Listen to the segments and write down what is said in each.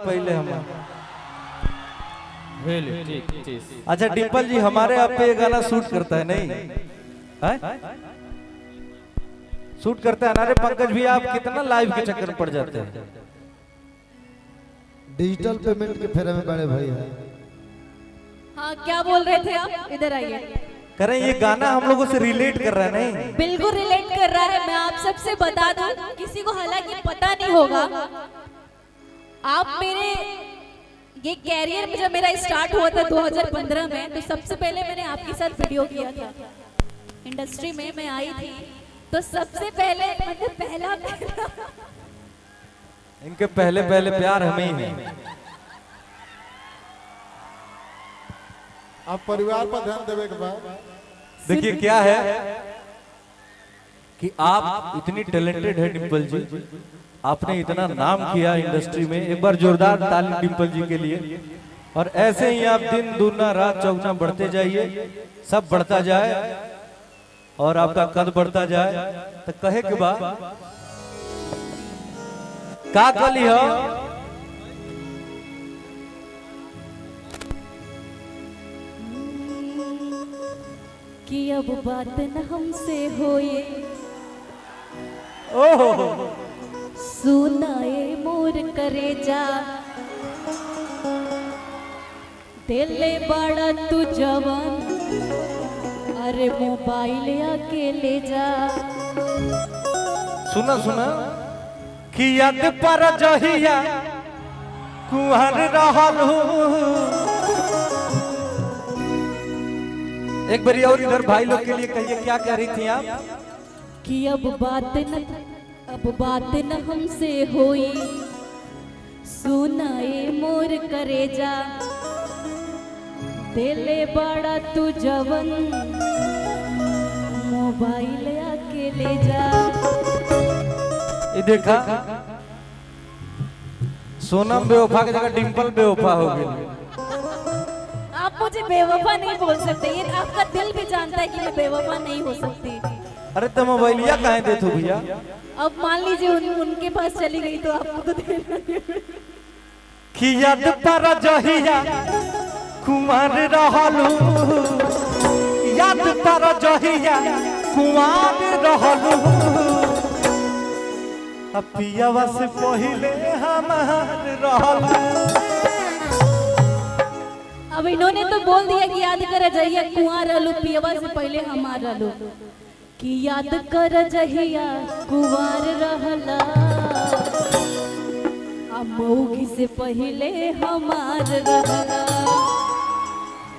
पहले हम ठीक। अच्छा डिम्पल जी हमारे आप पे ये गाना सूट करता है नहीं है? सूट करता है ना रे पंकज भी। आप कितना लाइव के चक्कर में पड़ जाते हैं। डिजिटल पेमेंट के फेरे में बड़े भाई हैं। हाँ क्या बोल रहे थे आप? इधर आइए। करें ये गाना हम लोगों से रिलेट कर रहा है नहीं? बिल्कुल रिलेट कर रहा है। मैं आप सबसे बता दूं, किसी को हालांकि पता नहीं होगा, आप मेरे ये कैरियर में जब मेरा स्टार्ट हुआ था 2015 में, तो सबसे पहले मैंने आपके साथ वीडियो किया था। इंडस्ट्री में मैं आई थी तो सबसे पहले मतलब पहला इनके पहले पहले प्यार हमें ही है। आप परिवार पर ध्यान देवे के बाद देखिए क्या है कि आप इतनी टैलेंटेड है डिम्पल जी, आपने इतना नाम किया इंडस्ट्री में। एक बार जोरदार ताली डिम्पल जी के लिए। और ऐसे ही आप दिन दूना रात चौगुना बढ़ते जाइए, सब बढ़ता जाए और आपका कद बढ़ता जाए। तो कहे के बाद का कली हो कि अब बात न हमसे होए, ओहो सुनाए मोर करेजा, दिले बड़ा तू जवान, अरे मोबाइल आके ले जा। सुना सुना कि याद पर जहिया कुहर रहल हूँ। एक बार और इधर भाई लोग के लिए कहिए क्या कह रही थी आप? कि अब बात न हमसे होई, सुनाए मोर करेजा, दिले बड़ा तू जवन, मोबाइल आके ले जा। ये देखा सोनम बेवफा की जगह डिम्पल बेवफा हो गई। आप मुझे बेवफा नहीं बोल सकते, ये आपका दिल भी जानता है कि मैं बेवफा नहीं हो सकती। अरे तो मोबाइलिया कहाँ दे तू भैया? अब मान लीजिए उनके पास चली गई तो आपको तो देना कि याद पर जहिया कुमार रहलू, याद पर जहिया कुमार रहलू, पियावा से पहले हमार रहलू। अब इन्होंने तो बोल दिया कि याद कर जहिया कुआं रहलू, पियवा से पहले हमार रहलू। कि याद कर जहिया कुंवार रहला, मौगी से पहले हमार रहला।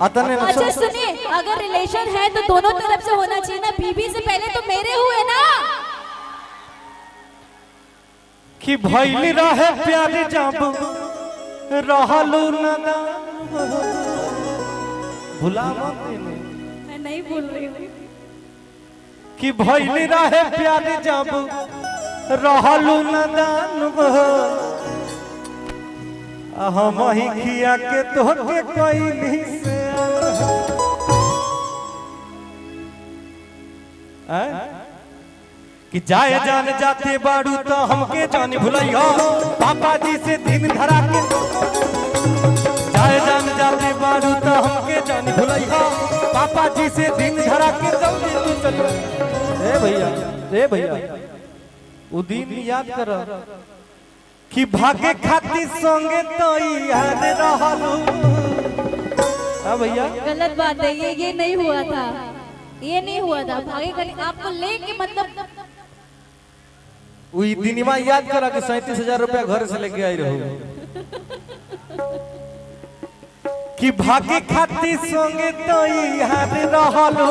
अच्छा सुनिए, अगर रिलेशन है तो दोनों तरफ से होना चाहिए ना। बीबी से पहले तो मेरे हुए ना। कि भइल रहे प्यार जब रहलू ना, भुला मत। मैं नहीं बोल रही हूँ कि भइल रहे प्यार जब रहलू नदान, हम ही खिया के तोहके कोई से कि जाए जान जाते बाड़ू तो हमके जानी भुलैया, पापा जी से दिन धरा के। जाए जान जाते बाड़ू तो हमके जानी भुलैया, पापा जी से दिन धरा के जल्दी तू चल। ए भैया वो दिन याद कर कि भागे खाती संगे तो याद रहलू। हां भैया गलत बात है, ये नहीं हुआ था, ये नहीं हुआ था। भागे खाती आपको लेके मतलब वही दिनवा याद करा कि 37,000 रुपया घर से लेके आई रहो। कि भागे खाती संगे तो याद रहलू।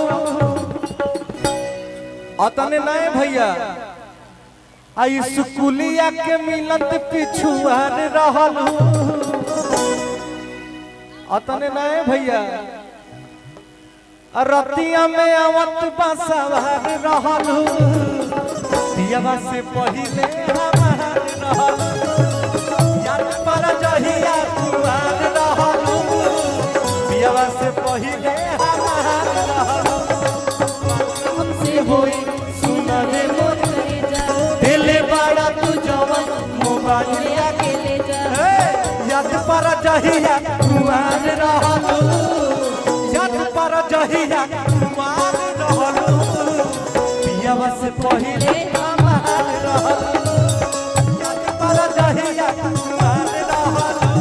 अतने नए भैया आई स्कूलिया के मिलत पिछुआर रहलू। अतने नए भैया रतिया में आवत बसवार रहलू, पियवा से पहिले हमार रहलू। याद पर जहिया कुआर रहलू, पियवा से पहिले हमार रहलू। हमसे होई सुनाए मोर करेजा, दिल बड़ा तू जवन मोबाइल आके ले जा। याद पर जहिया कुमार रहलू याद पर जहिया कुमार रहलू पियावा से पहिले हमार रहलू याद पर जहिया कुमार रहलू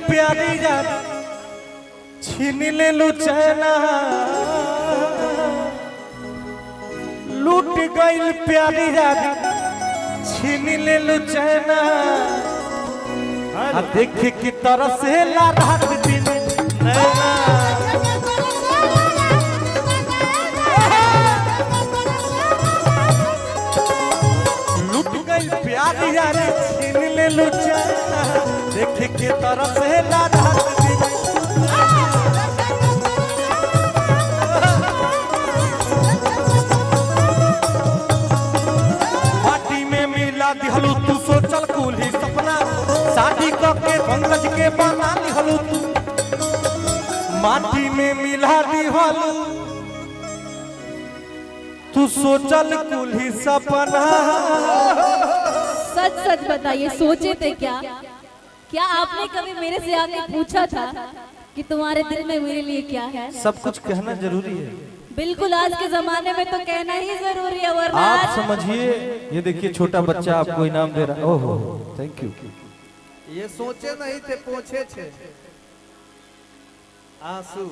प्यारी याद छीन ले लू चैना लूट गईल प्यारी याद छीन ले लू चैना देख की तरह से ला रात दिन नैना लूट गईल प्यारी याद छीन ले लू चैना देख के तरफ से लाधा माटी में मिला दिहलू तू सोचल कुल ही सपना शादी करके पंकज के बना दिहलू तू माटी में मिला दिहलू तू सोचल कुल ही सपना सच सच बताइए सोचे थे क्या क्या आपने कभी मेरे से आके पूछा था कि तुम्हारे दिल में मेरे लिए क्या है? सब कुछ कहना जरूरी है। बिल्कुल आज के जमाने में तो कहना ही जरूरी है वरना आप समझिए ये देखिए छोटा बच्चा आपको इनाम दे रहा है। ओहो थैंक यू। ये सोचे नहीं थे पूछे थे आंसू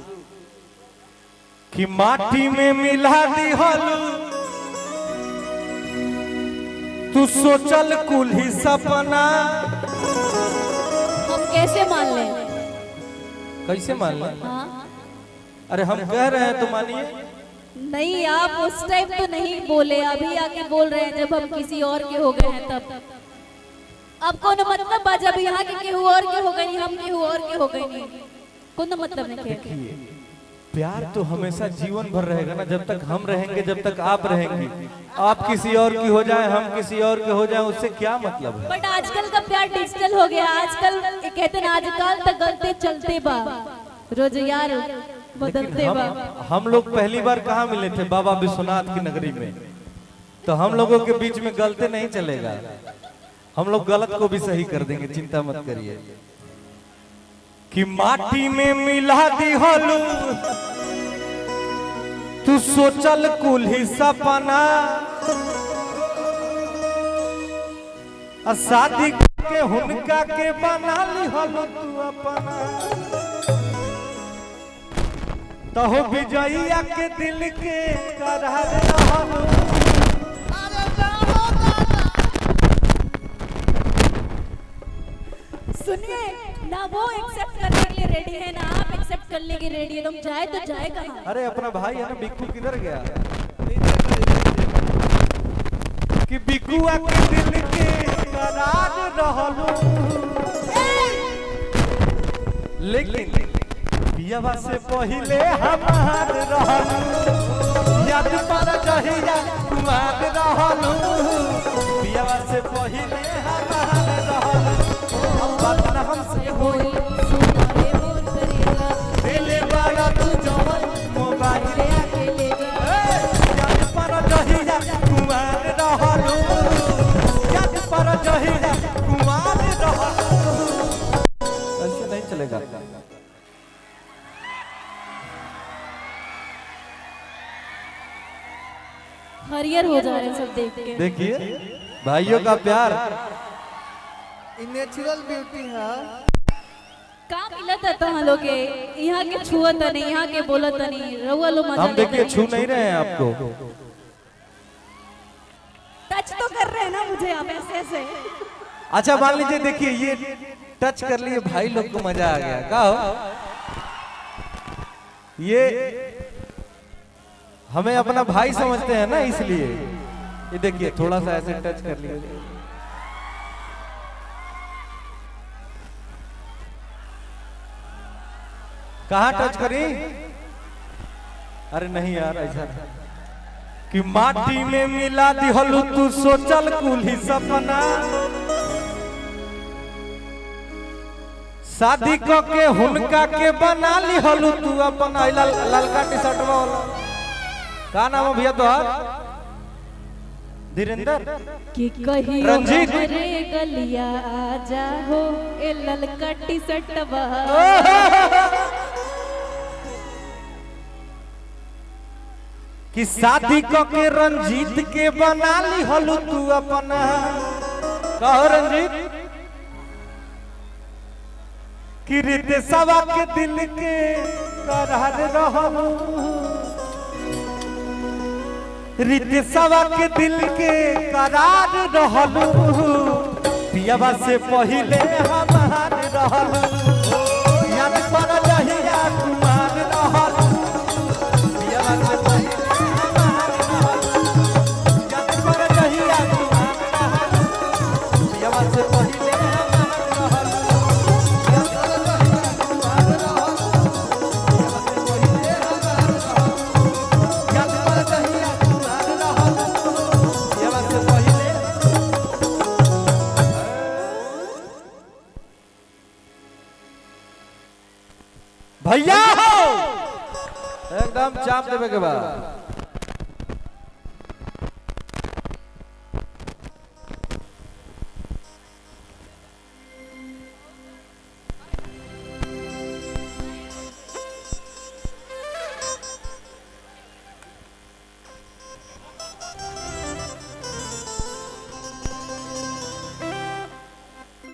कि माटी में मिला दी हलू तू सोचल कुल ही सपना हम कैसे मान लें? कैसे मान लें? हाँ? अरे हम कह रहे हैं तो मानिए। नहीं आप उस टाइम तो नहीं बोले अभी आके बोल रहे हैं जब हम किसी और के हो गए हैं तब अब कौन मतलब बा जब यहाँ के केहू और के हो गए हम केहू और के हो गए नहीं कौन मतलब नहीं देखिए प्यार तो हमेशा जीवन भर रहेगा ना जब तक हम रहेंगे जब तक आप रहेंगे आप किसी और की हो जाए हम किसी और के हो जाए उससे क्या मतलब है। बट आजकल का प्यार डिजिटल हो गया आजकल कहते हैं आजकल तक गलते चलते बा रोज यार बदलते बा। हम लोग पहली बार कहाँ मिले थे बाबा विश्वनाथ की नगरी में तो हम लोगों के बीच में गलते नहीं चलेगा हम लोग गलत को भी सही कर देंगे चिंता मत करिए। कि माटी में मिला दी हलू तू सोचल कुल ही सपना शादी के हुनका के बना ली हलू तू अपना तहो विजयिया के दिल के करार रहलू। सुनिए ना वो एक्सेप्ट करने के लिए रेडी है ना आप एक्सेप्ट करने के रेडी है तुम जाए तो जाए कहाँ? अरे अपना भाई है ना बिक्कू किधर गया कि बिक्कुआ के दिल के करार रहलू लेकिन पियावा से पहिले हमार रहलू याद पर जहिया कुमार रहलू पियावा से पहिले हमार रहलू बात ना हमसे होई सुना रे मोर करेगा दिल वाला तू जवन मोबाइल ले आके ले जा याद पर जहिया कुमार रहलू याद पर जहिया कुमार रहलू ऐसे नहीं चलेगा। हरियर हो जा रहे हैं सब देख के। देखिए भाइयों का प्यार नेचुरल ब्यूटी है का मिलत है तहां लोग के यहाँ के छुअत नहीं यहाँ के बोलत नहीं रउआ लो मजा हम देखिए छू नहीं रहे हैं आपको टच तो कर रहे हैं ना मुझे आप ऐसे ऐसे अच्छा मान लीजिए, देखिए ये टच कर लिए भाई लोग को मजा आ गया, का हो? ये हमें अपना भाई समझते हैं ना, इसलिए ये देखिए थोड़ा सा ऐसे टच कर लिए। कहाँ टच करी? अरे नहीं यार, ऐसा कि माटी में मिला दिहलू तू सोचल कुली सपना, शादी क के हुनका के बना लिहलू तू अपन। ललका टी शर्ट वाला का नाम है भैया तोहार? धीरेन्द्र कि कहियो रंजीत। हमरे गलिया आ जा हो ए ललका टी शर्टवा। कि शादी क के रंजीत के बना लिहलू तू अपना। कहो रंजीत कि रितेशवा के दिल के करार रहलू, रितेशवा के दिल के करार रहलू, पियवा से पहिले हमार रहलू। याद कर जहिया कुमार रहलू, पियवा से पहिले हमार रहलू। याद कर जहिया कुमार रहलू, पियवा से पहिले हमार रहलू। भैया हो एकदम चाप देवे के बाद